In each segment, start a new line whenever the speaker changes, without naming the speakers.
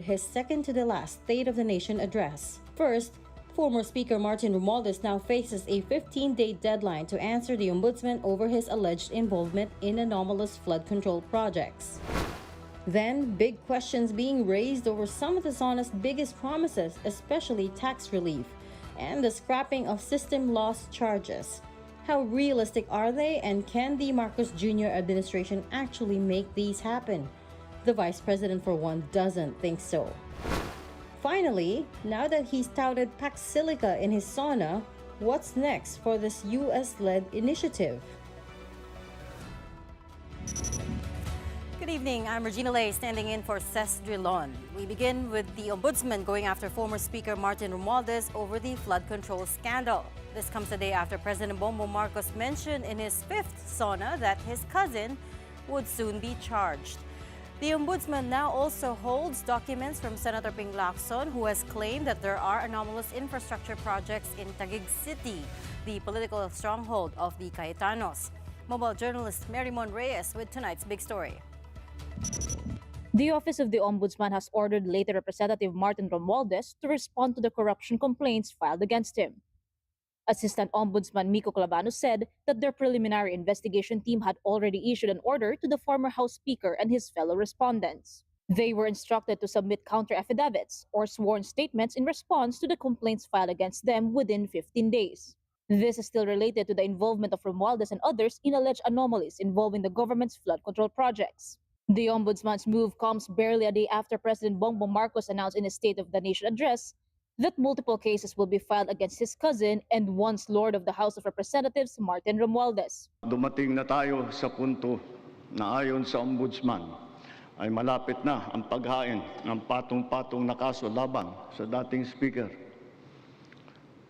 his second-to-the-last State of the Nation address. First, former Speaker Martin Romualdez now faces a 15-day deadline to answer the Ombudsman over his alleged involvement in anomalous flood control projects. Then, big questions being raised over some of the Zona's biggest promises, especially tax relief, and the scrapping of system loss charges. How realistic are they, and can the Marcos Jr. administration actually make these happen? The Vice President, for one, doesn't think so. Finally, now that he's touted Pax Silica in his sauna, what's next for this US-led initiative?
Good evening, I'm Regina Lay, standing in for Ces Drilon. We begin with the Ombudsman going after former Speaker Martin Romualdez over the flood control scandal. This comes a day after President Bongbong Marcos mentioned in his fifth sauna that his cousin would soon be charged. The Ombudsman now also holds documents from Senator Ping Lacson, who has claimed that there are anomalous infrastructure projects in Taguig City, the political stronghold of the Cayetanos. Mobile journalist Mary Mon Reyes with tonight's big story.
The Office of the Ombudsman has ordered later Representative Martin Romualdez to respond to the corruption complaints filed against him. Assistant Ombudsman Miko Clavano said that their preliminary investigation team had already issued an order to the former House Speaker and his fellow respondents. They were instructed to submit counter-affidavits or sworn statements in response to the complaints filed against them within 15 days. This is still related to the involvement of Romualdez and others in alleged anomalies involving the government's flood control projects. The Ombudsman's move comes barely a day after President Bongbong Marcos announced in his State of the Nation address that multiple cases will be filed against his cousin and once Lord of the House of Representatives, Martin Romualdez.
Dumating na tayo sa punto na ayon sa Ombudsman ay malapit na ang paghain ng patong-patong na kaso laban sa dating Speaker.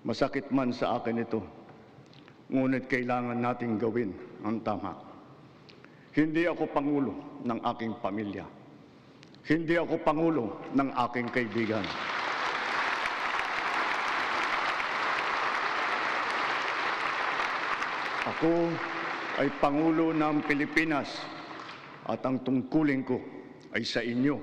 Masakit man sa akin ito, ngunit kailangan nating gawin ang tama. Hindi ako pangulo ng aking pamilya. Hindi ako pangulo ng aking kaibigan. Ako ay pangulo ng Pilipinas at ang tungkulin ko ay sa inyo,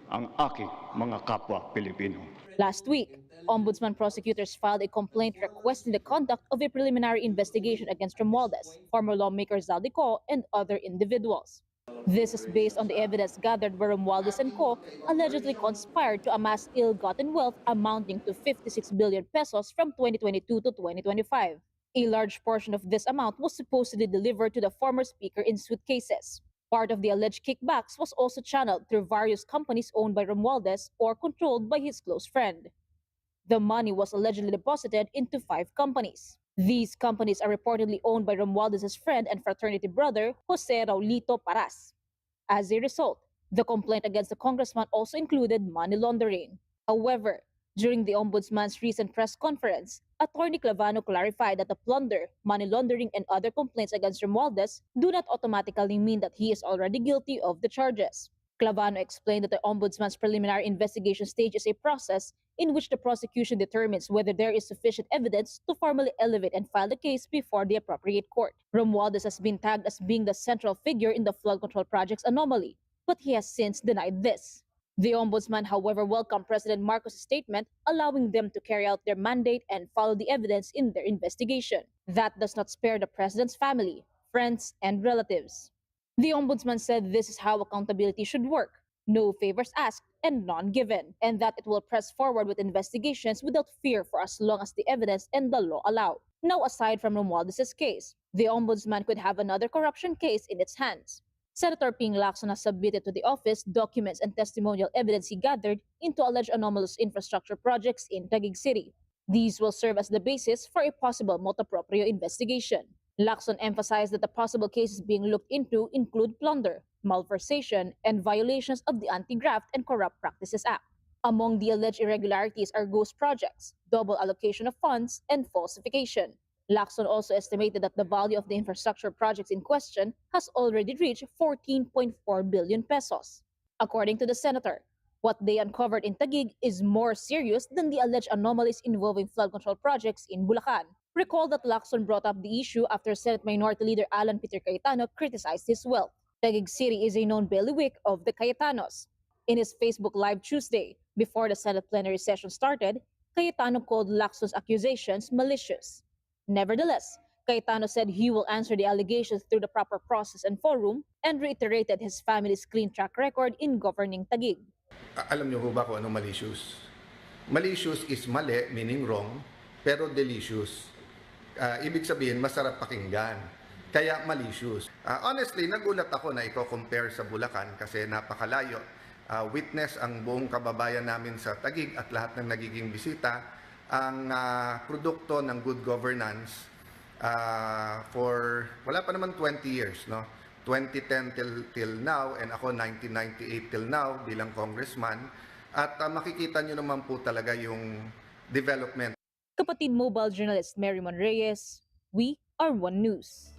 ang aking mga kapwa Pilipino.
Last week, Ombudsman prosecutors filed a complaint requesting the conduct of a preliminary investigation against Romualdez, former lawmaker Zaldico, and other individuals. This is based on the evidence gathered where Romualdez and co. allegedly conspired to amass ill-gotten wealth amounting to 56 billion pesos from 2022 to 2025. A large portion of this amount was supposedly delivered to the former speaker in suitcases. Part of the alleged kickbacks was also channeled through various companies owned by Romualdez or controlled by his close friend. The money was allegedly deposited into 5 companies. These companies are reportedly owned by Romualdez's friend and fraternity brother, Jose Raulito Paras. As a result, the complaint against the congressman also included money laundering. However, during the Ombudsman's recent press conference, Attorney Clavano clarified that the plunder, money laundering, and other complaints against Romualdez do not automatically mean that he is already guilty of the charges. Clavano explained that the Ombudsman's preliminary investigation stage is a process in which the prosecution determines whether there is sufficient evidence to formally elevate and file the case before the appropriate court. Romualdez has been tagged as being the central figure in the flood control project's anomaly, but he has since denied this. The Ombudsman, however, welcomed President Marcos' statement allowing them to carry out their mandate and follow the evidence in their investigation. That does not spare the President's family, friends, and relatives. The Ombudsman said this is how accountability should work: no favors asked and none given, and that it will press forward with investigations without fear for as long as the evidence and the law allow. Now, aside from Romualdez' case, the Ombudsman could have another corruption case in its hands. Senator Ping Lacson has submitted to the office documents and testimonial evidence he gathered into alleged anomalous infrastructure projects in Taguig City. These will serve as the basis for a possible motu proprio investigation. Lacson emphasized that the possible cases being looked into include plunder, malversation, and violations of the Anti-Graft and Corrupt Practices Act. Among the alleged irregularities are ghost projects, double allocation of funds, and falsification. Lacson also estimated that the value of the infrastructure projects in question has already reached 14.4 billion pesos. According to the senator, what they uncovered in Taguig is more serious than the alleged anomalies involving flood control projects in Bulacan. Recall that Lacson brought up the issue after Senate Minority Leader Alan Peter Cayetano criticized his wealth. Taguig City is a known bailiwick of the Cayetanos. In his Facebook Live Tuesday, before the Senate plenary session started, Cayetano called Lacson's accusations malicious. Nevertheless, Cayetano said he will answer the allegations through the proper process and forum and reiterated his family's clean track record in governing Taguig.
Alam niyo ho ba kung ano malicious? Malicious is mali, meaning wrong, pero delicious. Ibig sabihin, masarap pakinggan. Kaya malicious. Honestly, nagulat ako na i-compare sa Bulacan kasi napakalayo. Witness ang buong kababayan namin sa Taguig at lahat ng nagiging bisita ang produkto ng good governance for wala pa naman 20 years, no? 2010 till now, and ako 1998 till now bilang congressman. At makikita nyo naman po talaga yung development.
Kapatid mobile journalist Marymon Reyes, we are One News.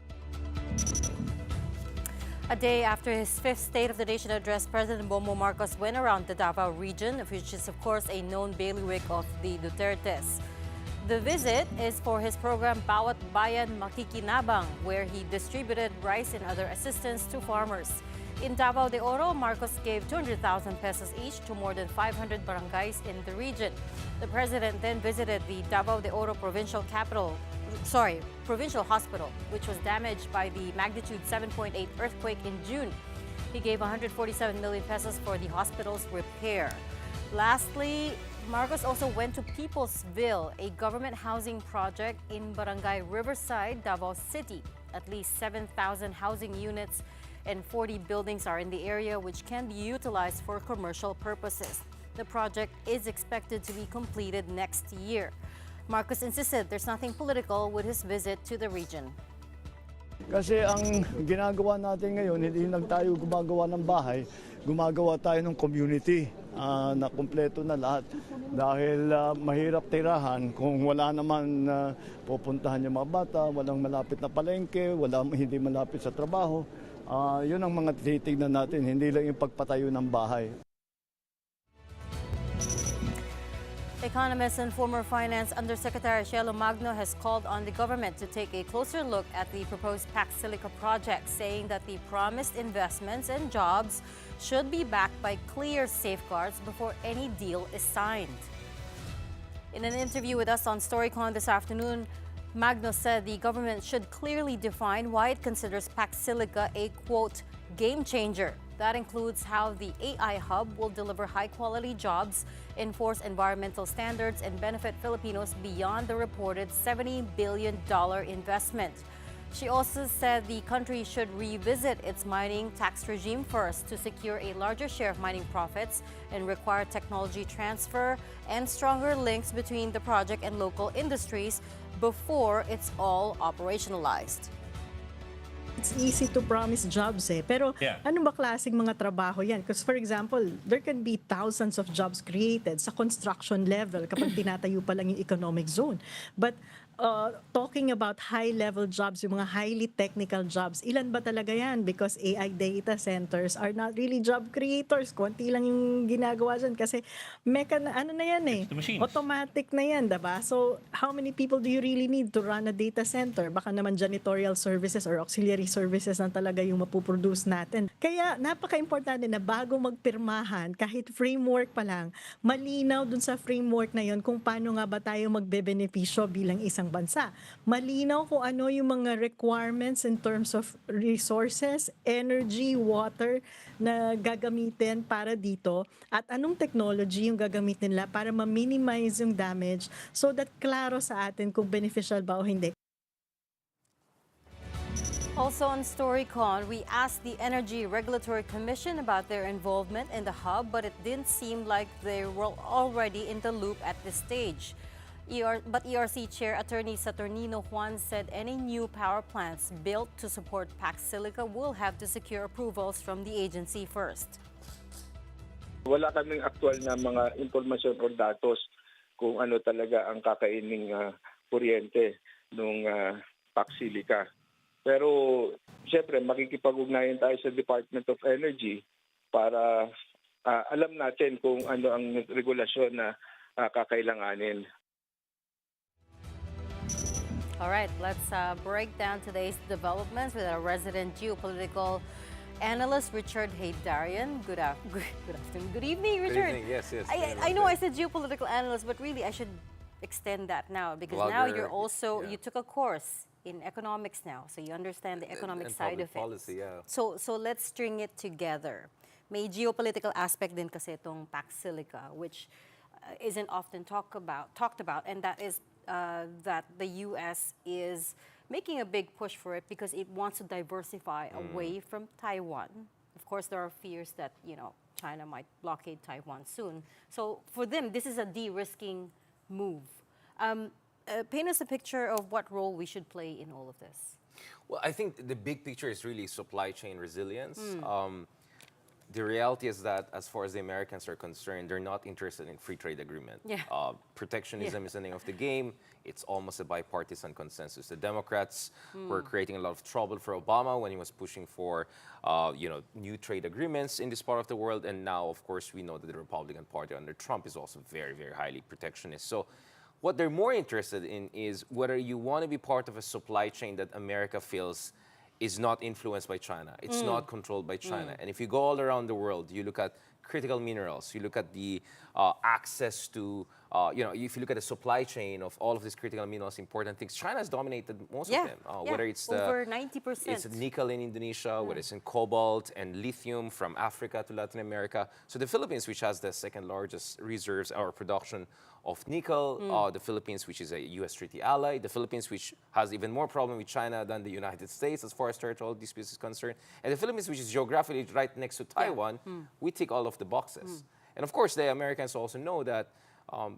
A day after his fifth State of the Nation address, President Bongbong Marcos went around the Davao region, which is of course a known bailiwick of the Dutertes. The visit is for his program Bawat Bayan Makikinabang, where he distributed rice and other assistance to farmers. In Davao de Oro, Marcos gave 200,000 pesos each to more than 500 barangays in the region. The president then visited the Davao de Oro Provincial Hospital, which was damaged by the magnitude 7.8 earthquake in June. He gave 147 million pesos for the hospital's repair. Lastly, Marcos also went to Peoplesville, a government housing project in Barangay Riverside, Davao City. At least 7,000 housing units and 40 buildings are in the area, which can be utilized for commercial purposes. The project is expected to be completed next year. Marcos insisted there's nothing political with his visit to the region.
Kasi ang ginagawa natin ngayon, hindi lang tayo gumagawa ng bahay, gumagawa tayo ng community na kumpleto na lahat. Dahil mahirap tirahan kung wala naman pupuntahan yung mga bata, walang malapit na palengke, hindi malapit sa trabaho. Yun ang mga titignan natin, hindi lang yung pagpatayo ng bahay.
Economist and former Finance Undersecretary Cielo Magno has called on the government to take a closer look at the proposed Pax Silica project, saying that the promised investments and jobs should be backed by clear safeguards before any deal is signed. In an interview with us on Storycon this afternoon, Magno said the government should clearly define why it considers Pax Silica a, quote, game changer. That includes how the AI hub will deliver high-quality jobs, enforce environmental standards, and benefit Filipinos beyond the reported $70 billion investment. She also said the country should revisit its mining tax regime first to secure a larger share of mining profits and require technology transfer and stronger links between the project and local industries before it's all operationalized.
It's easy to promise jobs pero ano ba klaseng mga trabaho yan? Because for example, there can be thousands of jobs created sa construction level kapag tinatayo pa lang yung economic zone. But talking about high-level jobs, yung mga highly technical jobs, ilan ba talaga yan? Because AI data centers are not really job creators. Kunti lang yung ginagawa dyan kasi ano na yan automatic na yan, diba? So, how many people do you really need to run a data center? Baka naman janitorial services or auxiliary services na talaga yung mapuproduce natin. Kaya, napaka-importante na bago magpirmahan, kahit framework pa lang, malinaw dun sa framework na yon kung paano nga ba tayo magbebenepisyo bilang isang bansa. Malinaw kung ano yung mga requirements in terms of resources, energy, water na gagamitin para dito at anong technology yung gagamitin nila para ma-minimize yung damage so that klaro sa atin kung beneficial ba o hindi.
Also on Storycon, we asked the Energy Regulatory Commission about their involvement in the hub, but it didn't seem like they were already in the loop at this stage. But ERC Chair Attorney Saturnino Juan said any new power plants built to support Pax Silica will have to secure approvals from the agency first.
Wala kaming aktual na mga impormasyon o datos kung ano talaga ang kakaining kuryente ng Pax Silica. Pero siyempre makikipag-ugnayan tayo sa Department of Energy para alam natin kung ano ang regulasyon na kakailanganin.
All right, let's break down today's developments with our resident geopolitical analyst Richard Haydarian. Good afternoon. Good evening, Richard.
Good evening. Yes, yes.
I know I said geopolitical analyst, but really I should extend that now because now
Blogger,
you're also,
yeah.
you took a course in economics now, so you understand the economic
and
side
public
of it.
policy, yeah.
So let's string it together. May geopolitical aspect din kasi itong Pax Silica, which isn't often talked about, and that is that the U.S. is making a big push for it because it wants to diversify away from Taiwan. Of course, there are fears that, China might blockade Taiwan soon. So for them, this is a de-risking move. Paint us a picture of what role we should play in all of this.
Well, I think the big picture is really supply chain resilience. The reality is that as far as the Americans are concerned, they're not interested in free trade agreement.
Yeah.
Protectionism is the name of the game. It's almost a bipartisan consensus. The Democrats were creating a lot of trouble for Obama when he was pushing for, new trade agreements in this part of the world. And now, of course, we know that the Republican Party under Trump is also very, very highly protectionist. So what they're more interested in is whether you want to be part of a supply chain that America feels is not influenced by China. It's not controlled by China. And if you go all around the world, you look at critical minerals, you look at the access to, if you look at the supply chain of all of these critical minerals, important things, China has dominated most of them. Whether it's
over 90%.
It's nickel in Indonesia, whether it's in cobalt and lithium from Africa to Latin America. So the Philippines, which has the second largest reserves or production of nickel, the Philippines, which is a U.S. treaty ally, the Philippines, which has even more problem with China than the United States as far as territorial disputes is concerned, and the Philippines, which is geographically right next to Taiwan, we tick all of the boxes. And of course, the Americans also know that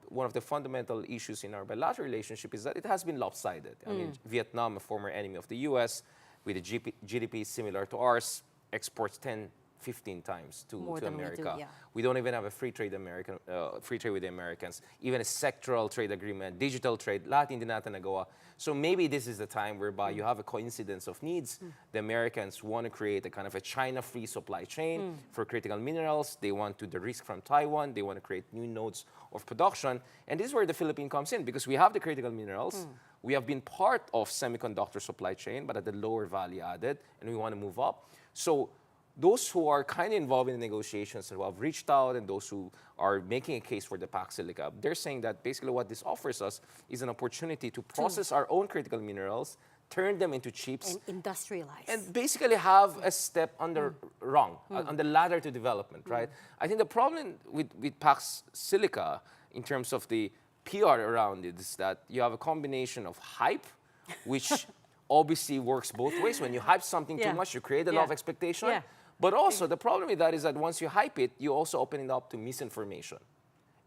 one of the fundamental issues in our bilateral relationship is that it has been lopsided. I mean, Vietnam, a former enemy of the U.S., with a GDP similar to ours, exports 10, 15 times to America. We don't even have a free trade with the Americans. Even a sectoral trade agreement, digital trade, lahat hindi natin nagawa. So maybe this is the time whereby you have a coincidence of needs. The Americans want to create a kind of a China-free supply chain for critical minerals. They want to de-risk from Taiwan. They want to create new nodes of production. And this is where the Philippines comes in because we have the critical minerals. We have been part of semiconductor supply chain, but at the lower value added, and we want to move up. So those who are kind of involved in the negotiations and who have reached out and those who are making a case for the Pax Silica, they're saying that basically what this offers us is an opportunity to process our own critical minerals, turn them into chips,
and industrialize.
and basically have a step on the on the ladder to development, right? I think the problem with Pax Silica in terms of the PR around it is that you have a combination of hype, which obviously works both ways. When you hype something too much, you create a lot of expectation. But also, the problem with that is that once you hype it, you also open it up to misinformation.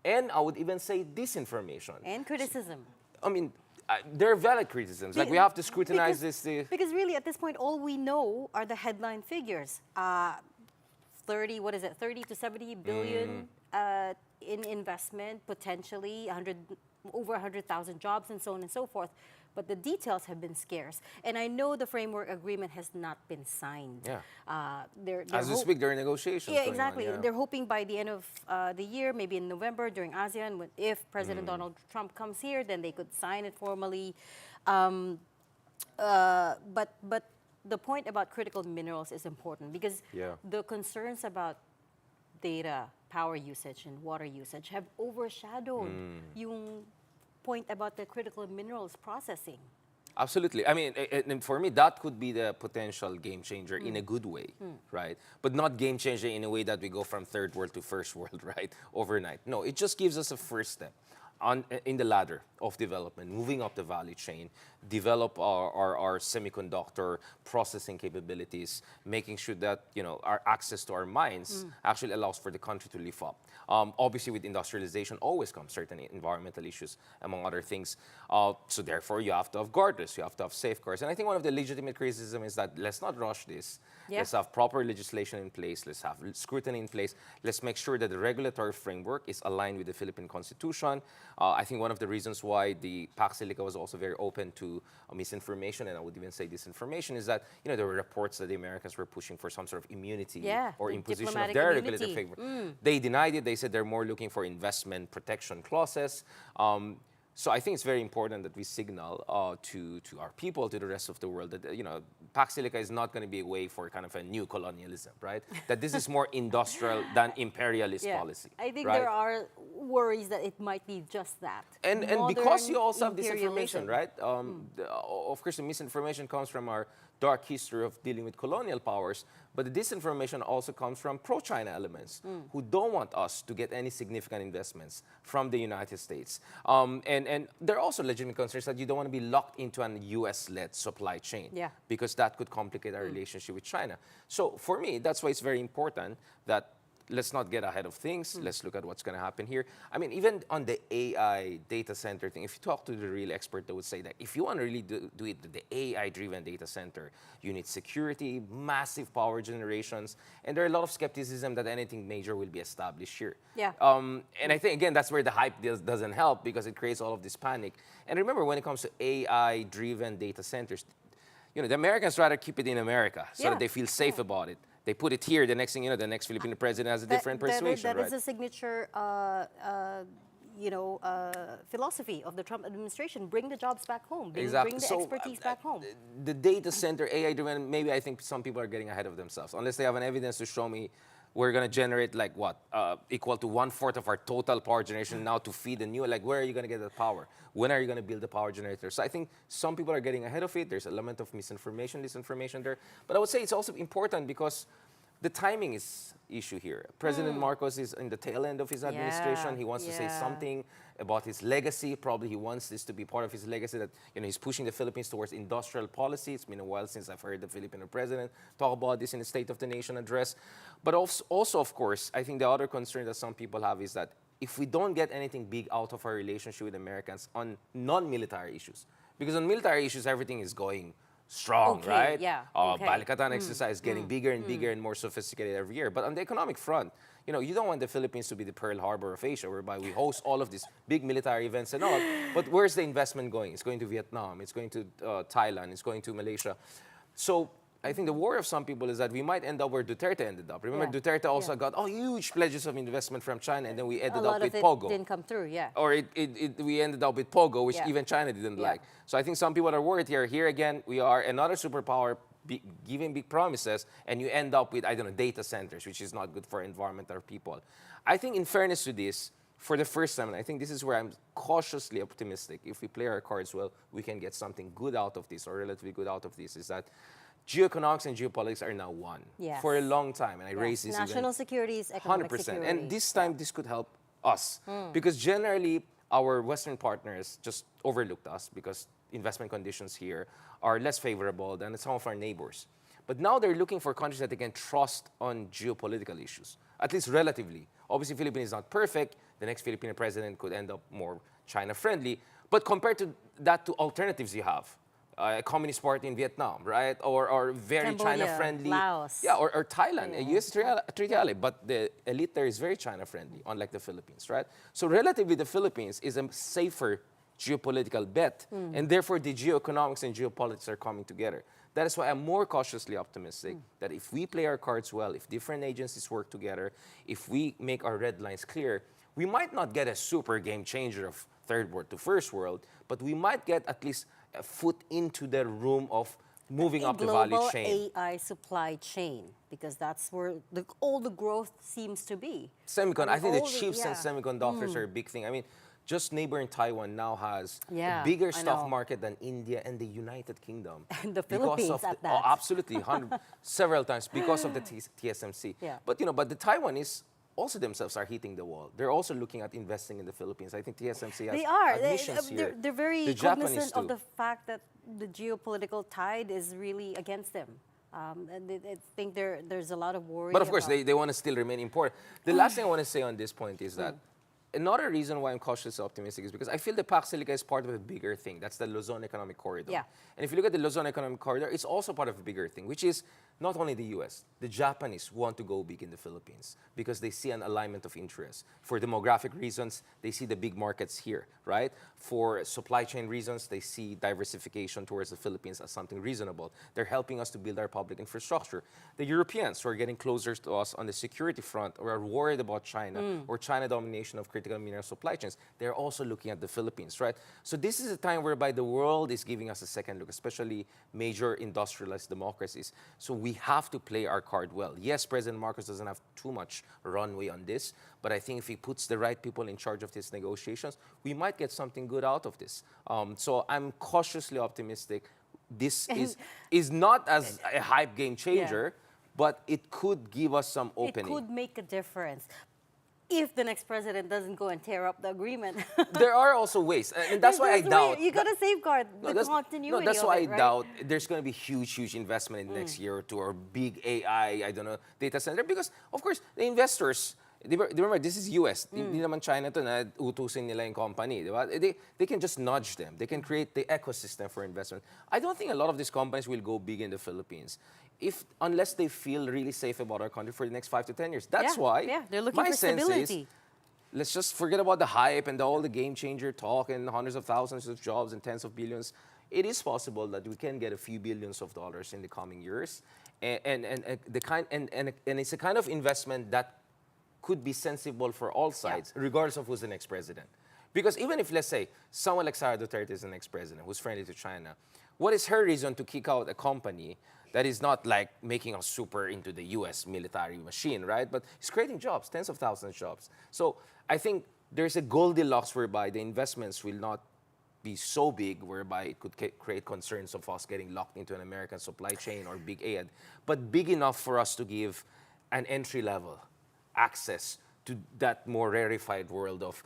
And I would even say disinformation.
And criticism.
I mean, there are valid criticisms. Like, we have to scrutinize
Because really, at this point, all we know are the headline figures. 30 to 70 billion in investment, potentially over 100,000 jobs, and so on and so forth. But the details have been scarce. And I know the framework agreement has not been signed.
As we speak, there are negogations going
exactly.
on,
They're hoping by the end of the year, maybe in November during ASEAN, if President Donald Trump comes here, then they could sign it formally. But the point about critical minerals is important because the concerns about data, power usage, and water usage have overshadowed yung point about the critical minerals processing.
Absolutely. I mean, and for me, that could be the potential game changer in a good way, right? But not game changer in a way that we go from third world to first world, right? Overnight. No, it just gives us a first step in the ladder of development, moving up the value chain, develop our semiconductor processing capabilities, making sure that our access to our mines actually allows for the country to live up. Obviously, with industrialization always comes certain environmental issues, among other things. So therefore, you have to have guardrails, you have to have safeguards. And I think one of the legitimate criticism is that let's not rush this. Let's have proper legislation in place. Let's have scrutiny in place. Let's make sure that the regulatory framework is aligned with the Philippine Constitution. I think one of the reasons why the Pax Silica was also very open to misinformation, and I would even say disinformation, is that there were reports that the Americans were pushing for some sort of immunity or imposition of their regulatory framework. They denied it. They said they're more looking for investment protection clauses. So I think it's very important that we signal to our people, to the rest of the world, that Pax Silica is not going to be a way for kind of a new colonialism, right? That this is more industrial than imperialist policy.
I think
right?
there are worries that it might be just that.
And because you also have
Modern
disinformation, right? Of course, the misinformation comes from our dark history of dealing with colonial powers, but the disinformation also comes from pro-China elements who don't want us to get any significant investments from the United States. And there are also legitimate concerns that you don't want to be locked into an US-led supply chain because that could complicate our relationship with China. So for me, that's why it's very important that let's not get ahead of things. Let's look at what's going to happen here. I mean, even on the AI data center thing, if you talk to the real expert, they would say that if you want to really do it, the AI-driven data center, you need security, massive power generations, and there are a lot of skepticism that anything major will be established here. And I think, again, that's where the hype doesn't help because it creates all of this panic. And remember, when it comes to AI-driven data centers, you know, the Americans rather keep it in America so that they feel safe about it. They put it here. The next thing you know, the next Filipino president has a different persuasion.
That is a signature, philosophy of the Trump administration. Bring the jobs back home. Bring the expertise back home.
The data center AI-driven, maybe I think some people are getting ahead of themselves. Unless they have an evidence to show me we're going to generate like what? Equal to 1/4 of our total power generation now to feed the new. Like, where are you going to get that power? When are you going to build the power generator? So I think some people are getting ahead of it. There's an element of misinformation, disinformation there. But I would say it's also important because the timing is issue here. President Marcos is in the tail end of his administration. He wants to say something about his legacy. Probably he wants this to be part of his legacy that, you know, he's pushing the Philippines towards industrial policy. It's been a while since I've heard the Filipino president talk about this in the State of the Nation address. But also, of course, I think the other concern that some people have is that if we don't get anything big out of our relationship with Americans on non-military issues, because on military issues, everything is going strong, right? Balikatan exercise getting bigger and bigger and more sophisticated every year. But on the economic front, you know, you don't want the Philippines to be the Pearl Harbor of Asia, whereby we host all of these big military events and all. But where's the investment going? It's going to Vietnam. It's going to Thailand. It's going to Malaysia. So I think the worry of some people is that we might end up where Duterte ended up. Remember, Duterte also got huge pledges of investment from China, and then we ended up with Pogo.
Didn't come through,
Or we ended up with Pogo, which even China didn't like. So I think some people are worried here. Here again, we are another superpower giving big promises, and you end up with, I don't know, data centers, which is not good for environment or people. I think in fairness to this, for the first time, and I think this is where I'm cautiously optimistic, if we play our cards well, we can get something good out of this, or relatively good out of this, is that geoeconomics and geopolitics are now one for a long time. And I raise this
national security is economic
100%.
security.
And this time, this could help us. Because generally, our Western partners just overlooked us because investment conditions here are less favorable than some of our neighbors. But now they're looking for countries that they can trust on geopolitical issues, at least relatively. Obviously, Philippines is not perfect. The next Filipino president could end up more China-friendly. But compared to that, to alternatives you have, a communist party in Vietnam, right? Or very
Cambodia,
China-friendly.
Laos.
Or Thailand, a U.S. treaty ally. But the elite there is very China-friendly, unlike the Philippines, right? So relatively, the Philippines is a safer geopolitical bet. And therefore, the geoeconomics and geopolitics are coming together. That is why I'm more cautiously optimistic that if we play our cards well, if different agencies work together, if we make our red lines clear, we might not get a super game changer of third world to first world, but we might get at least a foot into the room of moving up the value chain.
Global AI supply chain, because that's where all the growth seems to be.
I think the chips and semiconductors are a big thing. I mean, just neighboring Taiwan now has a bigger stock market than India and the United Kingdom.
And the Philippines at that.
Oh, absolutely, several times because of the TSMC. But but the Taiwanese also themselves are hitting the wall. They're also looking at investing in the Philippines. I think TSMC has admissions here.
They're very
the
cognizant of the fact that the geopolitical tide is really against them. And I think there's a lot of worry.
But of course, they want to still remain important. The last thing I want to say on this point is that another reason why I'm cautiously optimistic is because I feel the Pax Silica is part of a bigger thing. That's the Luzon Economic Corridor. And if you look at the Luzon Economic Corridor, it's also part of a bigger thing, which is not only the U.S., the Japanese want to go big in the Philippines because they see an alignment of interests. For demographic reasons, they see the big markets here, right? For supply chain reasons, they see diversification towards the Philippines as something reasonable. They're helping us to build our public infrastructure. The Europeans, who are getting closer to us on the security front or are worried about China or China domination of critical critical mineral supply chains, they're also looking at the Philippines, right? So this is a time whereby the world is giving us a second look, especially major industrialized democracies. So we have to play our card well. Yes, President Marcos doesn't have too much runway on this, but I think if he puts the right people in charge of these negotiations, we might get something good out of this. So I'm cautiously optimistic. This is not as a hype game changer, but it could give us some opening.
It could make a difference if the next president doesn't go and tear up the agreement.
There are also ways, and that's why I doubt.
You got to safeguard the continuity.
That's
of
why
it,
I
right?
doubt there's going to be huge investment in the next year or two, or big AI, I don't know, data center, because of course the investors. Remember, this is US. Hindi naman China to na utusin nila yung company. Diba? They can just nudge them. They can create the ecosystem for investment. I don't think a lot of these companies will go big in the Philippines unless they feel really safe about our country for the next 5 to 10 years. That's why
they're looking
my
for
sense
stability.
is, let's just forget about the hype and all the game changer talk and hundreds of thousands of jobs and tens of billions. It is possible that we can get a few billions of dollars in the coming years, and it's a kind of investment that could be sensible for all sides, regardless of who's the next president. Because even if, let's say, someone like Sara Duterte is the next president who's friendly to China, what is her reason to kick out a company that is not like making us super into the US military machine, right? But it's creating jobs, tens of thousands of jobs. So I think there's a Goldilocks whereby the investments will not be so big whereby it could create concerns of us getting locked into an American supply chain or big aid, but big enough for us to give an entry level access to that more rarefied world of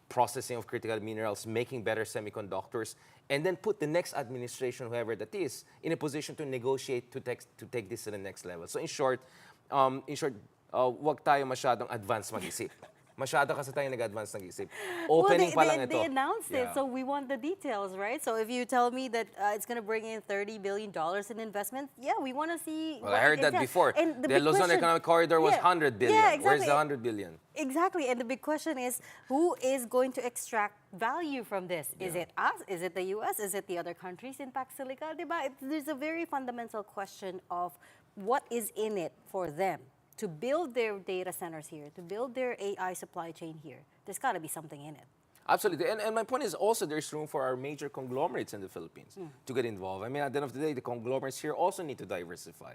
processing of critical minerals, making better semiconductors, and then put the next administration, whoever that is, in a position to negotiate to take this to the next level. So in short, wag tayo masyadong advance mag-isip. Masyado kasi tayo nag-advance nag-isip. Opening pa lang ito.
They announced it, so we want the details, right? So if you tell me that it's going to bring in $30 billion in investment, we want to see.
Well, I heard that before.
And
the Luzon Economic Corridor was $100 billion.
Yeah, exactly.
Where's the $100 billion?
Exactly, and the big question is, who is going to extract value from this? Is it us? Is it the US? Is it the other countries in Pac Silica? Diba? There's a very fundamental question of what is in it for them to build their data centers here, to build their AI supply chain here. There's got to be something in it.
Absolutely. And my point is also there's room for our major conglomerates in the Philippines to get involved. I mean, at the end of the day, the conglomerates here also need to diversify.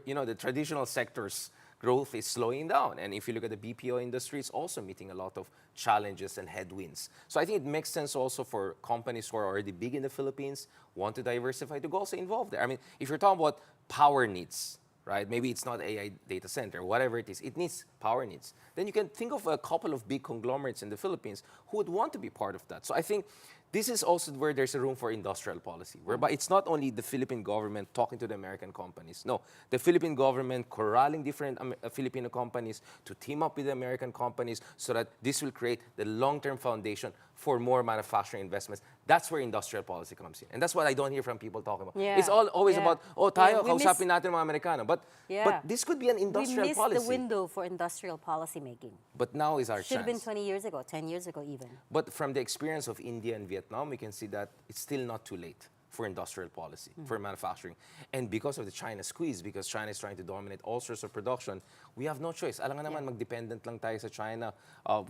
You know, the traditional sectors' growth is slowing down. And if you look at the BPO industry, it's also meeting a lot of challenges and headwinds. So I think it makes sense also for companies who are already big in the Philippines, want to diversify, to go also involved there. I mean, if you're talking about power needs, right? Maybe it's not AI data center, whatever it is. It needs power needs. Then you can think of a couple of big conglomerates in the Philippines who would want to be part of that. So I think this is also where there's a room for industrial policy, whereby it's not only the Philippine government talking to the American companies. No, the Philippine government corralling different Filipino companies to team up with the American companies so that this will create the long-term foundation for more manufacturing investments. That's where industrial policy comes in. And that's what I don't hear from people talking about. It's always about, tayo, kausapin natin mga Amerikano. But this could be an industrial policy.
We missed the window for industrial policy making.
But now is our
Should have been
chance.
20 years ago, 10 years ago even.
But from the experience of India and Vietnam, we can see that it's still not too late for industrial policy, for manufacturing. And because of the China squeeze, because China is trying to dominate all sorts of production, we have no choice. Alam nga naman, mag-dependent lang tayo sa China,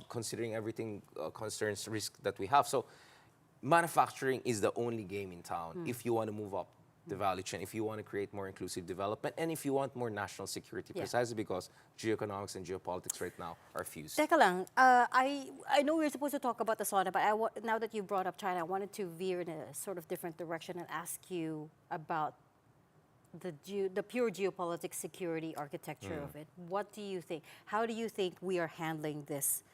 considering everything concerns risk that we have. So manufacturing is the only game in town if you want to move up the value chain, if you want to create more inclusive development, and if you want more national security, precisely because geoeconomics and geopolitics right now are fused.
Teka lang, I know we were supposed to talk about the sauna, but now that you brought up China, I wanted to veer in a sort of different direction and ask you about the pure geopolitics security architecture of it. What do you think? How do you think we are handling this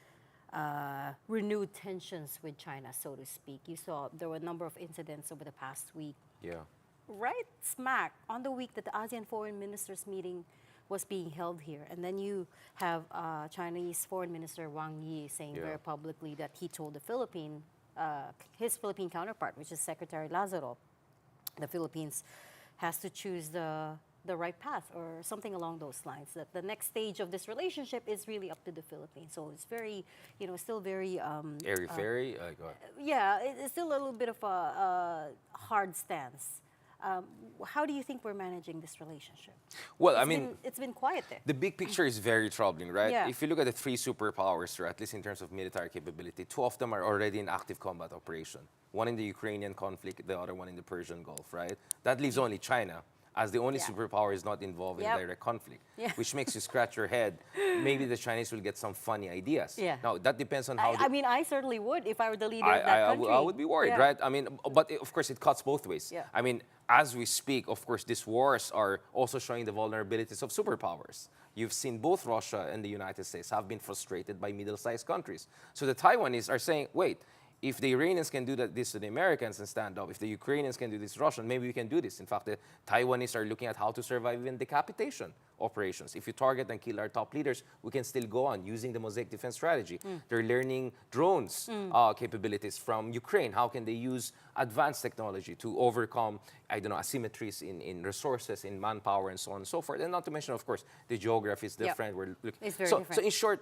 renewed tensions with China, so to speak? You saw there were a number of incidents over the past week.
Yeah.
Right smack on the week that the ASEAN Foreign Ministers meeting was being held here. And then you have Chinese Foreign Minister Wang Yi saying very publicly that he told his Philippine counterpart, which is Secretary Lazaro, the Philippines has to choose the right path or something along those lines, that the next stage of this relationship is really up to the Philippines. So it's very, still very...
Airy-fairy?
yeah, it's still a little bit of a hard stance. How do you think we're managing this relationship?
Well,
It's been quiet there.
the big picture is very troubling, right?
Yeah.
If you look at the three superpowers, or at least in terms of military capability, two of them are already in active combat operation. One in the Ukrainian conflict, the other one in the Persian Gulf, right? That leaves only China as the only
Yeah.
superpower is not involved in
Yep.
direct conflict,
Yeah.
which makes you scratch your head. Maybe the Chinese will get some funny ideas.
Yeah.
Now, that depends on how
I mean, I certainly would if I were the leader of that country.
I would be worried,
Yeah.
right? I mean, but of course, it cuts both ways.
Yeah.
I mean, as we speak, of course, these wars are also showing the vulnerabilities of superpowers. You've seen both Russia and the United States have been frustrated by middle-sized countries. So the Taiwanese are saying, wait, if the Iranians can do this to the Americans and stand up, if the Ukrainians can do this to Russia, maybe we can do this. In fact, the Taiwanese are looking at how to survive even decapitation operations. If you target and kill our top leaders, we can still go on using the Mosaic defense strategy. They're learning drones capabilities from Ukraine. How can they use advanced technology to overcome, I don't know, asymmetries in resources, in manpower, and so on and so forth. And not to mention, of course, the geography is different. We're looking.
It's very
So
different.
in short,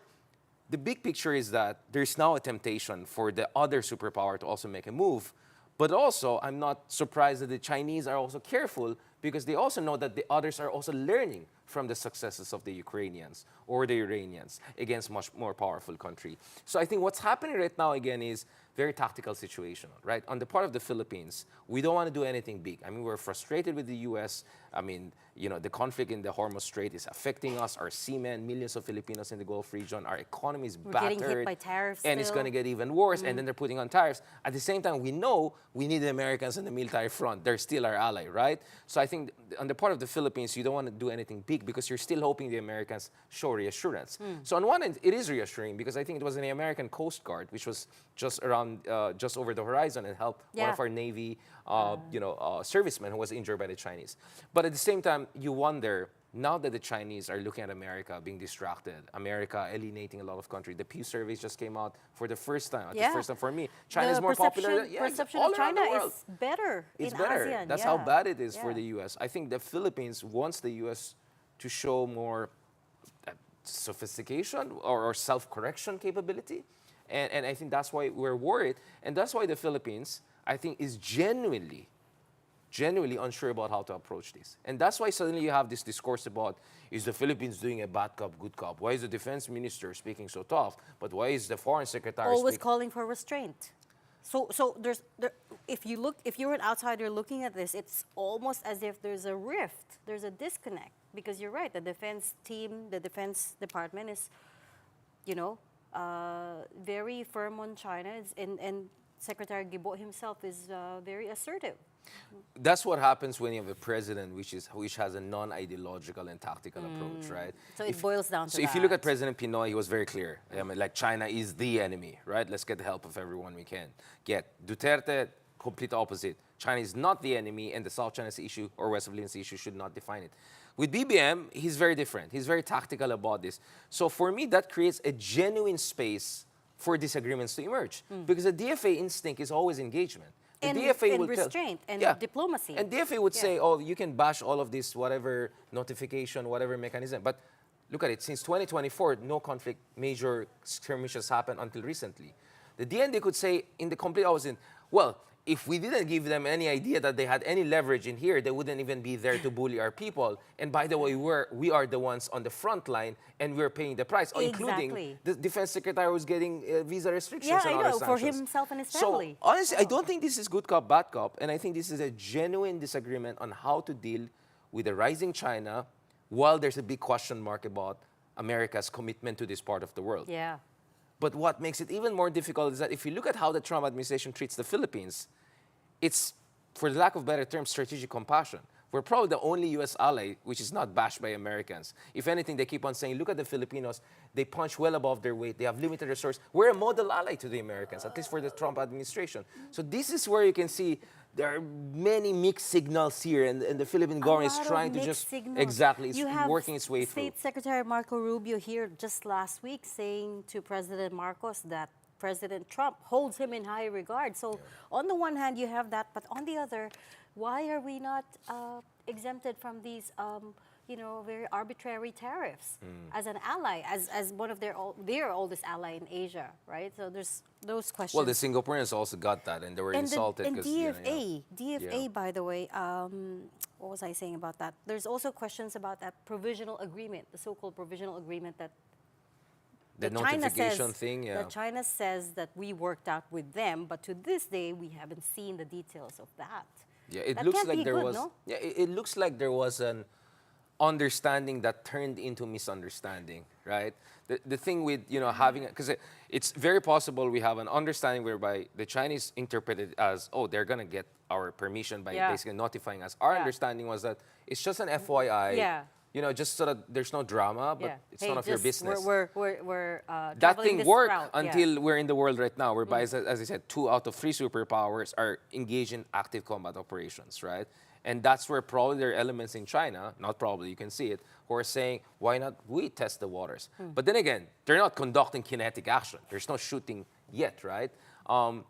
the big picture is that there's now a temptation for the other superpower to also make a move. But also, I'm not surprised that the Chinese are also careful because they also know that the others are also learning from the successes of the Ukrainians or the Iranians against much more powerful country. So I think what's happening right now again is very tactical situation, right? On the part of the Philippines, we don't want to do anything big. I mean, we're frustrated with the U.S. I mean, you know, the conflict in the Hormuz Strait is affecting us, our seamen, millions of Filipinos in the Gulf region. Our economy is
We're
battered.
getting hit by tariffs
and it's
still.
going to get even worse. And then they're putting on tariffs. At the same time, we know we need the Americans on the military front. They're still our ally, right? So I think on the part of the Philippines, you don't want to do anything big because you're still hoping the Americans show reassurance. So on one end, it is reassuring because I think it was the American Coast Guard, which was just over the horizon and helped one
Yeah.
of our Navy, servicemen who was injured by the Chinese. But at the same time, you wonder, now that the Chinese are looking at America being distracted, America alienating a lot of countries, the Pew surveys just came out for the first time.
Yeah.
The first time for me. China is
The
more popular. Than,
perception
all
of
around
China
the world.
is better
It's
in
better.
ASEAN.
That's
yeah.
how bad it is for
Yeah.
the U.S. I think the Philippines wants the U.S. to show more sophistication or self-correction capability. And I think that's why we're worried. And that's why the Philippines, I think, is genuinely unsure about how to approach this. And that's why suddenly you have this discourse about, is the Philippines doing a bad cop, good cop? Why is the defense minister speaking so tough? But why is the foreign secretary
Always
speaking?
calling for restraint. So if you're an outsider looking at this, it's almost as if there's a rift, there's a disconnect. Because you're right, the defense team, the defense department is, very firm on China, and Secretary Gibo himself is very assertive.
That's what happens when you have a president which has a non-ideological and tactical approach, right?
So it boils down to
So if you look at
that.
President Pinoy, he was very clear. I mean, like, China is the enemy, right? Let's get the help of everyone we can get. Duterte, complete opposite. China is not the enemy, and the South China Sea issue or West Philippine Sea issue should not define it. With BBM, he's very different. He's very tactical about this. So for me, that creates a genuine space for disagreements to emerge. Because the DFA instinct is always engagement. The
And
DFA will
restraint and diplomacy.
And DFA would
Yeah.
say, oh, you can bash all of this, whatever notification, whatever mechanism. But look at it, since 2024, no conflict, major skirmishes happened until recently. The DND could say in the complete opposite, well, if we didn't give them any idea that they had any leverage in here, they wouldn't even be there to bully our people. And by the way, we are the ones on the front line, and we're paying the price, including
Exactly.
the defense secretary who's getting visa restrictions
Yeah,
and
I
other
know, for
sanctions.
himself and his
So
family.
honestly, I don't think this is good cop, bad cop, and I think this is a genuine disagreement on how to deal with the rising China, while there's a big question mark about America's commitment to this part of the world.
Yeah.
But what makes it even more difficult is that if you look at how the Trump administration treats the Philippines, it's, for the lack of better term, strategic compassion. We're probably the only U.S. ally which is not bashed by Americans. If anything, they keep on saying, look at the Filipinos, they punch well above their weight, they have limited resources. We're a model ally to the Americans, at least for the Trump administration. So this is where you can see there are many mixed signals here, and the Philippine government is trying to just... Exactly, it's
You have
working its way through.
State Secretary Marco Rubio here just last week saying to President Marcos that President Trump holds him in high regard. So on the one hand, you have that, but on the other, why are we not exempted from these very arbitrary tariffs as an ally, as one of their oldest ally in Asia, right? So there's those questions.
Well, the Singaporeans also got that, and they were insulted.
And
'cause,
DFA, by the way, what was I saying about that? There's also questions about that provisional agreement, the so-called provisional agreement that
the notification thing, yeah.
that China says that we worked out with them, but to this day we haven't seen the details of that.
Yeah, it
That
looks
can't
like
be
there
good,
was.
no?
Yeah, it looks like there was an understanding that turned into misunderstanding, right? The thing with having, because it's very possible we have an understanding whereby the Chinese interpret it as, oh, they're gonna get our permission by basically notifying us. Our understanding was that it's just an FYI.
Yeah.
Just so that there's no drama, but it's
Hey,
none of your
just
business.
We're
That
traveling
thing
this
worked
route.
until we're in the world right now, whereby, as I said, 2 out of 3 superpowers are engaged in active combat operations, right? And that's where probably there are elements in China, not probably, you can see it, who are saying, why not we test the waters? But then again, they're not conducting kinetic action. There's no shooting yet, right?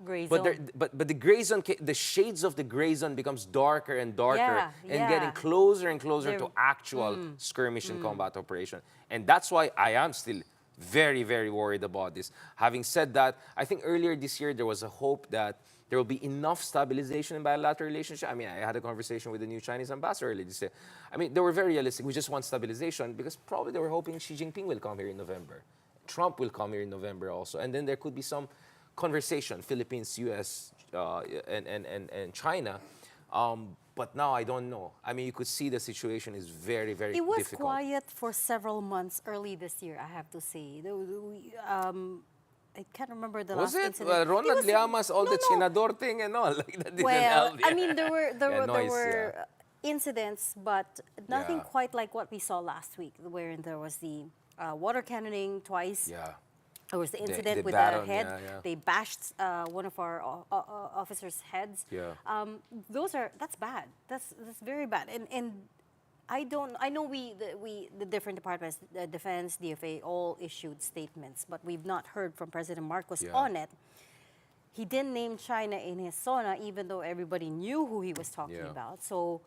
Gray
but
zone.
the gray zone, the shades of the gray zone becomes darker and darker and getting
Yeah.
closer and closer
They're-
to actual skirmish and combat operation. And that's why I am still very, very worried about this. Having said that, I think earlier this year there was a hope that there will be enough stabilization in bilateral relationship. I mean, I had a conversation with the new Chinese ambassador earlier this year. I mean, they were very realistic. We just want stabilization because probably they were hoping Xi Jinping will come here in November. Trump will come here in November also. And then there could be some conversation, Philippines, US, and China. But now I don't know. I mean, you could see the situation is very, very
It was
difficult.
quiet for several months early this year, I have to say. I can't remember the
Was
last
it?
incident.
Ronald
was-
Llamas, all the
no.
Chinador thing and all. Like that didn't
Well,
help.
I mean, there
Yeah, noise,
were
yeah.
incidents, but nothing
Yeah.
quite like what we saw last week, wherein there was the water cannoning twice.
Yeah.
There was the incident
the
with
baton,
the head.
yeah, yeah.
They bashed one of our officers' heads.
Yeah.
That's bad. That's very bad. And I know the different departments, the defense, DFA, all issued statements, but we've not heard from President Marcos
Yeah.
on it. He didn't name China in his SONA, even though everybody knew who he was talking
Yeah.
about. So,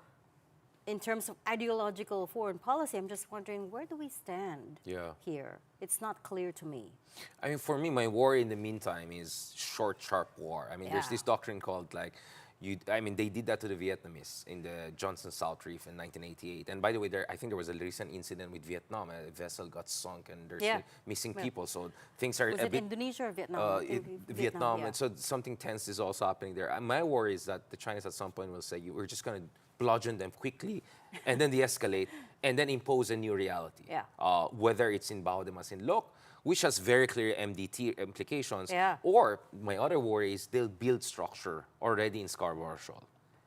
in terms of ideological foreign policy, I'm just wondering, where do we stand
Yeah.
here? It's not clear to me.
I mean, for me, my worry in the meantime is short, sharp war. I mean, there's
Yeah.
this doctrine called they did that to the Vietnamese in the Johnson South Reef in 1988. And by the way, I think there was a recent incident with Vietnam. A vessel got sunk and there's
Yeah.
missing
Yeah.
people. So things are
Was
a
it
bit
Indonesia or Vietnam? I think
Vietnam.
yeah.
And so something tense is also happening there. And my worry is that the Chinese at some point will say, we're just going to bludgeon them quickly and then de-escalate and then impose a new reality.
Yeah.
Whether it's in Bao de Masinloc, which has very clear MDT implications,
Yeah.
or my other worry is they'll build structure already in Scarborough Shoal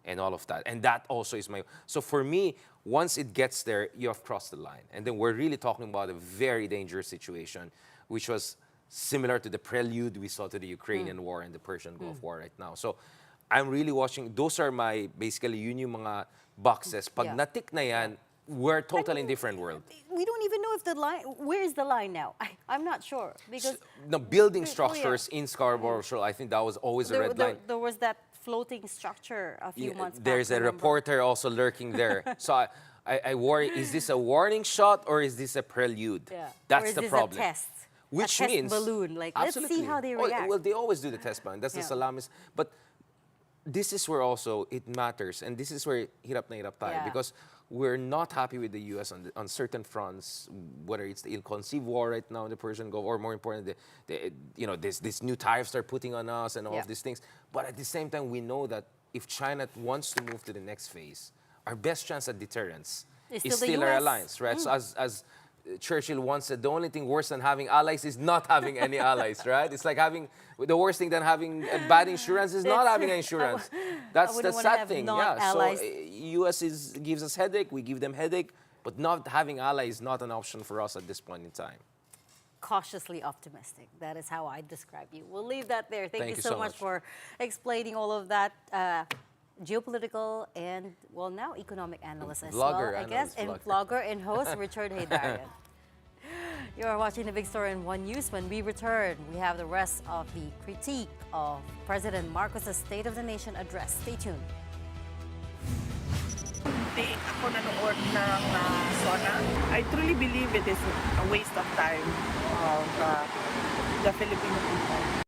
and all of that. And that also is so for me, once it gets there, you have crossed the line. And then we're really talking about a very dangerous situation, which was similar to the prelude we saw to the Ukrainian war and the Persian Gulf War right now. So I'm really watching, those are my, basically, yun yung mga boxes. Pag
Yeah.
natik na yan, we're totally in different world.
We don't even know if the line, where is the line now? I'm not sure. Because
No, building
Oh, yeah.
structures in Scarborough Shoal, I think that was always a red line.
there was that floating structure a few months back.
There's a
remember?
reporter also lurking there. So I worry, is this a warning shot or is this a prelude?
Yeah.
That's
Or is
the
this
problem.
A test?
Which
a test
means
balloon. Like, let's see how they react.
Well, they always do the test balloon. That's
Yeah.
the salamis. But this is where also it matters, and this is where hirap na hirap tayo,
Yeah.
because we're not happy with the U.S. on certain fronts, whether it's the ill-conceived war right now in the Persian Gulf, or more important, this new tariffs they're putting on us and all
Yeah.
of these things. But at the same time, we know that if China wants to move to the next phase, our best chance at deterrence
Is
is
still the
still our
US.
alliance, right? So as Churchill once said, the only thing worse than having allies is not having any allies, right? It's like the worst thing than having bad insurance is not having insurance. That's the
wouldn't wanna
sad
have
thing.
not
Yeah.
allies.
So U.S. gives us headache. We give them headache, but not having allies is not an option for us at this point in time.
Cautiously optimistic. That is how I describe you. We'll leave that there. Thank you
you
so
so
much
much.
for explaining all of that. Geopolitical and, well, now economic analyst as well,
Vlogger,
I guess,
analyst,
and
vlogger.
vlogger and host Richard Haydarian. You are watching the Big Story in One News. When we return, we have the rest of the critique of President Marcos' State of the Nation address. Stay tuned.
konti ako nanood ng SONA. I truly believe it is a waste of time of the Filipino people.